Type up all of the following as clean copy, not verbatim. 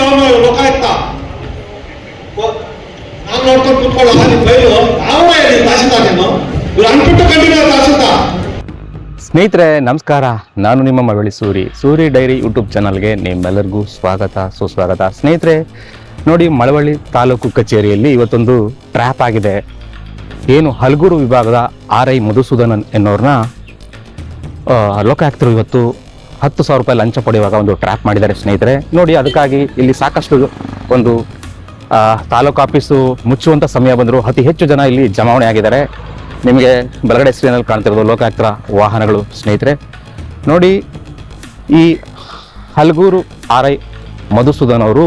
ಲೋಕಾಯುಕ್ತ ನಾನು ನೋಡ್ಕೊಂಡು ಕೂತ್ಕೊಳ್ಳೋ ನಿಮ್ಮ ಬೈಲು ಯಾವ ತಹಸೀಲ್ದಾರ್ ನೀನು ಇವ್ರು ಅನ್ಬಿಟ್ಟು ಕಂಟಿನ್ಯೂ ತಹಸೀಲ್ದಾರ್. ಸ್ನೇಹಿತರೆ ನಮಸ್ಕಾರ, ನಾನು ನಿಮ್ಮ ಮಳವಳ್ಳಿ ಸೂರಿ ಡೈರಿ ಯೂಟ್ಯೂಬ್ ಚಾನಲ್ಗೆ ನಿಮ್ಮೆಲ್ಲರಿಗೂ ಸ್ವಾಗತ ಸುಸ್ವಾಗತ. ಸ್ನೇಹಿತರೆ ನೋಡಿ, ಮಳವಳ್ಳಿ ತಾಲೂಕು ಕಚೇರಿಯಲ್ಲಿ ಇವತ್ತೊಂದು ಟ್ರ್ಯಾಪ್ ಆಗಿದೆ. ಏನು ಹಲಗೂರು ವಿಭಾಗದ RI ಮಧುಸೂದನ್ ಎನ್ನುವ್ರನ್ನ ಲೋಕಾಯುಕ್ತರು ಇವತ್ತು 10,000 ರೂಪಾಯಿ ಲಂಚ ಪಡೆಯುವಾಗ ಒಂದು ಟ್ರ್ಯಾಪ್ ಮಾಡಿದ್ದಾರೆ ಸ್ನೇಹಿತರೆ. ನೋಡಿ, ಅದಕ್ಕಾಗಿ ಇಲ್ಲಿ ಸಾಕಷ್ಟು ಒಂದು ತಾಲೂಕು ಆಫೀಸು ಮುಚ್ಚುವಂಥ ಸಮಯ ಬಂದರೂ ಅತಿ ಹೆಚ್ಚು ಜನ ಇಲ್ಲಿ ಜಮಾವಣೆ ಆಗಿದ್ದಾರೆ. ನಿಮಗೆ ಬಲಗಡೆ ಸ್ಕ್ರೀನಲ್ಲಿ ಕಾಣ್ತಿರೋದು ಲೋಕಾಯುಕ್ತರ ವಾಹನಗಳು ಸ್ನೇಹಿತರೆ. ನೋಡಿ, ಈ ಹಲಗೂರು RI ಮಧುಸೂದನ್ ಅವರು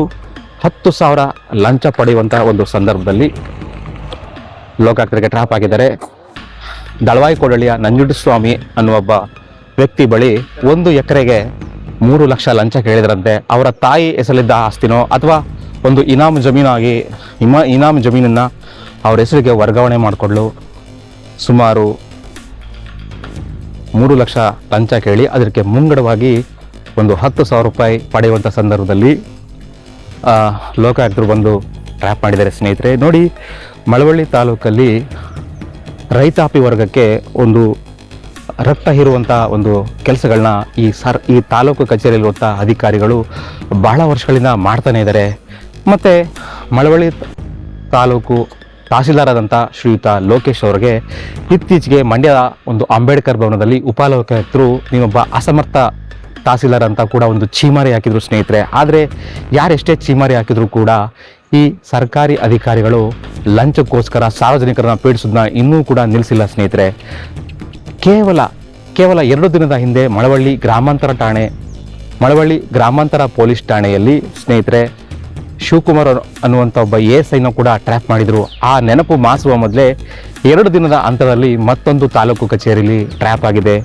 10,000 ಲಂಚ ಪಡೆಯುವಂಥ ಒಂದು ಸಂದರ್ಭದಲ್ಲಿ ಲೋಕಾಯುಕ್ತರಿಗೆ ಟ್ರ್ಯಾಪ್ ಆಗಿದ್ದಾರೆ. ದಳವಾಯಿ ಕೊಡಳಿಯ ನಂಜುಂಡಸ್ವಾಮಿ ಅನ್ನುವೊಬ್ಬ ವ್ಯಕ್ತಿ ಬಳಿ 1 ಎಕರೆಗೆ 3 ಲಕ್ಷ ಲಂಚ ಕೇಳಿದರಂತೆ. ಅವರ ತಾಯಿ ಹೆಸರಿದ್ದ ಆಸ್ತಿನೋ ಅಥವಾ ಒಂದು ಇನಾಮ್ ಜಮೀನಾಗಿ ಇನಾಮ್ ಜಮೀನನ್ನು ಅವ್ರ ಹೆಸರಿಗೆ ವರ್ಗಾವಣೆ ಮಾಡಿಕೊಳ್ಳಲು ಸುಮಾರು 3 ಲಕ್ಷ ಲಂಚ ಕೇಳಿ ಅದಕ್ಕೆ ಮುಂಗಡವಾಗಿ ಒಂದು 10,000 ರೂಪಾಯಿ ಪಡೆಯುವಂಥ ಸಂದರ್ಭದಲ್ಲಿ ಲೋಕಾಯುಕ್ತರು ಬಂದು ಟ್ರ್ಯಾಪ್ ಮಾಡಿದ್ದಾರೆ ಸ್ನೇಹಿತರೆ. ನೋಡಿ, ಮಳವಳ್ಳಿ ತಾಲೂಕಲ್ಲಿ ರೈತಾಪಿ ವರ್ಗಕ್ಕೆ ಒಂದು ರಕ್ತ ಹೀರುವಂಥ ಒಂದು ಕೆಲಸಗಳನ್ನ ಈ ತಾಲೂಕು ಕಚೇರಿಯಲ್ಲಿರುವಂಥ ಅಧಿಕಾರಿಗಳು ಬಹಳ ವರ್ಷಗಳಿಂದ ಮಾಡ್ತಾನೆ ಇದ್ದಾರೆ. ಮತ್ತು ಮಳವಳ್ಳಿ ತಾಲೂಕು ತಹಸೀಲ್ದಾರ್ ಆದಂಥ ಶ್ರೀಯುತ ಲೋಕೇಶ್ ಅವರಿಗೆ ಇತ್ತೀಚೆಗೆ ಮಂಡ್ಯದ ಒಂದು ಅಂಬೇಡ್ಕರ್ ಭವನದಲ್ಲಿ ಉಪಲೋಕಾಯುಕ್ತರು ನೀವೊಬ್ಬ ಅಸಮರ್ಥ ತಹಸೀಲ್ದಾರ್ ಅಂತ ಕೂಡ ಒಂದು ಚೀಮಾರಿ ಹಾಕಿದ್ರು ಸ್ನೇಹಿತರೆ. ಆದರೆ ಯಾರೆಷ್ಟೇ ಚೀಮಾರಿ ಹಾಕಿದ್ರು ಕೂಡ ಈ ಸರ್ಕಾರಿ ಅಧಿಕಾರಿಗಳು ಲಂಚಕ್ಕೋಸ್ಕರ ಸಾರ್ವಜನಿಕರನ್ನ ಪೀಡಿಸೋದನ್ನ ಇನ್ನೂ ಕೂಡ ನಿಲ್ಲಿಸಿಲ್ಲ ಸ್ನೇಹಿತರೆ. ಕೇವಲ 2 ದಿನದ ಹಿಂದೆ ಮಳವಳ್ಳಿ ಗ್ರಾಮಾಂತರ ಪೊಲೀಸ್ ಠಾಣೆಯಲ್ಲಿ ಸ್ನೇಹಿತರೆ ಶಿವಕುಮಾರ್ ಅನ್ನುವಂಥ ಒಬ್ಬ ASIನ ಕೂಡ ಟ್ರ್ಯಾಪ್ ಮಾಡಿದರು. ಆ ನೆನಪು ಮಾಸುವ ಮೊದಲೇ 2 ದಿನದ ಅಂತರದಲ್ಲಿ ಮತ್ತೊಂದು ತಾಲೂಕು ಕಚೇರಿಯಲ್ಲಿ ಟ್ರ್ಯಾಪ್ ಆಗಿದೆ.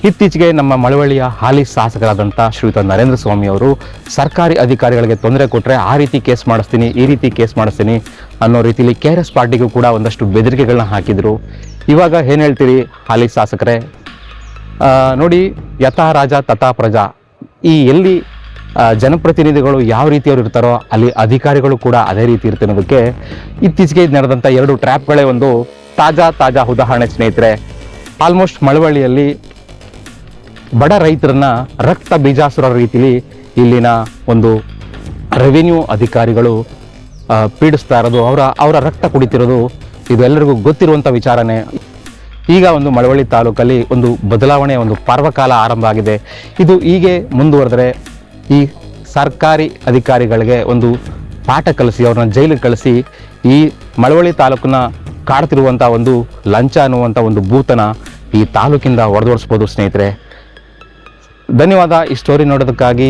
ಇತ್ತೀಚೆಗೆ ನಮ್ಮ ಮಳವಳ್ಳಿಯ ಹಾಲಿ ಶಾಸಕರಾದಂಥ ಶ್ರೀಯುತ ನರೇಂದ್ರ ಸ್ವಾಮಿ ಅವರು ಸರ್ಕಾರಿ ಅಧಿಕಾರಿಗಳಿಗೆ ತೊಂದರೆ ಕೊಟ್ಟರೆ ಆ ರೀತಿ ಕೇಸ್ ಮಾಡಿಸ್ತೀನಿ, ಈ ರೀತಿ ಕೇಸ್ ಮಾಡಿಸ್ತೀನಿ ಅನ್ನೋ ರೀತಿಯಲ್ಲಿ KRS ಪಾರ್ಟಿಗೂ ಕೂಡ ಒಂದಷ್ಟು ಬೆದರಿಕೆಗಳನ್ನ ಹಾಕಿದರು. ಇವಾಗ ಏನು ಹೇಳ್ತೀರಿ ಹಾಲಿ ಶಾಸಕರೇ? ನೋಡಿ, ಯಥಾ ರಾಜ ತಥಾ ಪ್ರಜಾ. ಈ ಎಲ್ಲಿ ಜನಪ್ರತಿನಿಧಿಗಳು ಯಾವ ರೀತಿಯವರು ಇರ್ತಾರೋ ಅಲ್ಲಿ ಅಧಿಕಾರಿಗಳು ಕೂಡ ಅದೇ ರೀತಿ ಇರ್ತಿರೋದಕ್ಕೆ ಇತ್ತೀಚೆಗೆ ನಡೆದಂಥ 2 ಟ್ರ್ಯಾಪ್ಗಳೇ ಒಂದು ತಾಜಾ ಉದಾಹರಣೆ ಸ್ನೇಹಿತರೆ. ಆಲ್ಮೋಸ್ಟ್ ಮಳವಳ್ಳಿಯಲ್ಲಿ ಬಡ ರೈತರನ್ನ ರಕ್ತ ಬೀಜಾಸುರ ರೀತಿಯಲ್ಲಿ ಇಲ್ಲಿನ ಒಂದು ರೆವಿನ್ಯೂ ಅಧಿಕಾರಿಗಳು ಪೀಡಿಸ್ತಾ ಇರೋದು, ಅವರ ರಕ್ತ ಕುಡಿತಿರೋದು ಇದು ಎಲ್ಲರಿಗೂ ಗೊತ್ತಿರುವಂಥ ವಿಚಾರನೇ. ಈಗ ಒಂದು ಮಳವಳ್ಳಿ ತಾಲೂಕಲ್ಲಿ ಒಂದು ಬದಲಾವಣೆ, ಒಂದು ಪರ್ವಕಾಲ ಆರಂಭ ಆಗಿದೆ. ಇದು ಹೀಗೆ ಮುಂದುವರೆದರೆ ಈ ಸರ್ಕಾರಿ ಅಧಿಕಾರಿಗಳಿಗೆ ಒಂದು ಪಾಠ ಕಲಿಸಿ ಅವ್ರನ್ನ ಜೈಲಿಗೆ ಕಳಿಸಿ ಈ ಮಳವಳ್ಳಿ ತಾಲೂಕನ್ನ ಕಾಡ್ತಿರುವಂಥ ಒಂದು ಲಂಚ ಅನ್ನುವಂಥ ಒಂದು ಭೂತನ ಈ ತಾಲೂಕಿಂದ ಹೊಡೆದೋಡಿಸ್ಬೋದು ಸ್ನೇಹಿತರೆ. ಧನ್ಯವಾದ. ಈ ಸ್ಟೋರಿ ನೋಡೋದಕ್ಕಾಗಿ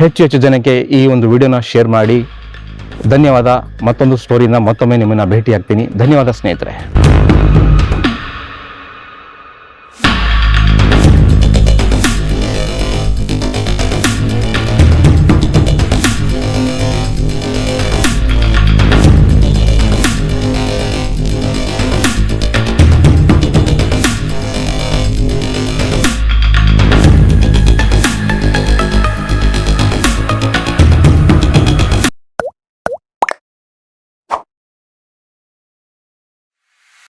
ಹೆಚ್ಚು ಜನಕ್ಕೆ ಈ ಒಂದು ವಿಡಿಯೋನ ಶೇರ್ ಮಾಡಿ. ಧನ್ಯವಾದ. ಮತ್ತೊಂದು ಸ್ಟೋರಿಯಿಂದ ಮತ್ತೊಮ್ಮೆ ನಿಮ್ಮನ್ನು ಭೇಟಿ ಆಗ್ತೀನಿ. ಧನ್ಯವಾದ ಸ್ನೇಹಿತರೆ.